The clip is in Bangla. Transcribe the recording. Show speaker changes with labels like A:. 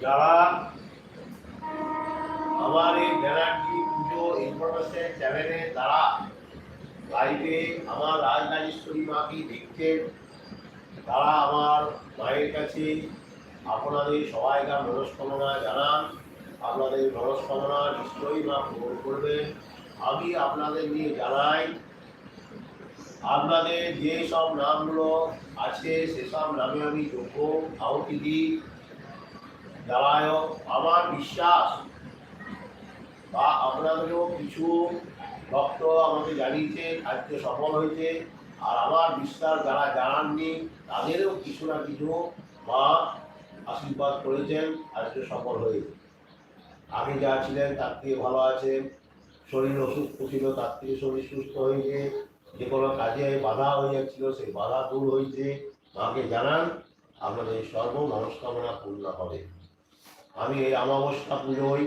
A: যারা আমার এই ব্যানার্জি পুজো ইনফরমেশন চ্যানেলে তারা লাইভে আমার রাজরাজেশ্বরী মাকে দেখছেন, তারা আমার মায়ের কাছে আপনাদের সবাইকার মনস্কামনা জানান। আপনাদের মনস্কামনা নিশ্চয়ই মা পূরণ করবেন। আমি আপনাদের নিয়ে জানাই, আপনাদের যে সব নামগুলো আছে সেসব নামে আমি যোগ্য আহুতি দিই। জ্বালায় আমার বিশ্বাস বা আপনাদেরও কিছু ভক্ত আমাকে জানিয়েছে আজকে সফল হয়েছে, আর আমার বিশ্বাস যারা জানাননি তাদেরও কিছু না কিছু মা আশীর্বাদ করেছেন, আজকে সফল হয়েছে। আগে যা ছিলেন তার থেকে ভালো আছেন, শরীর অসুস্থ ছিল তার থেকে শরীর সুস্থ হয়েছে, যে কোনো কাজে বাধা হয়ে যাচ্ছিল সেই বাধা দূর হয়েছে। মাকে জানান আপনাদের সর্ব মনস্কামনা পূর্ণ হবে। আমি এই অমাবস্যা পুজোয়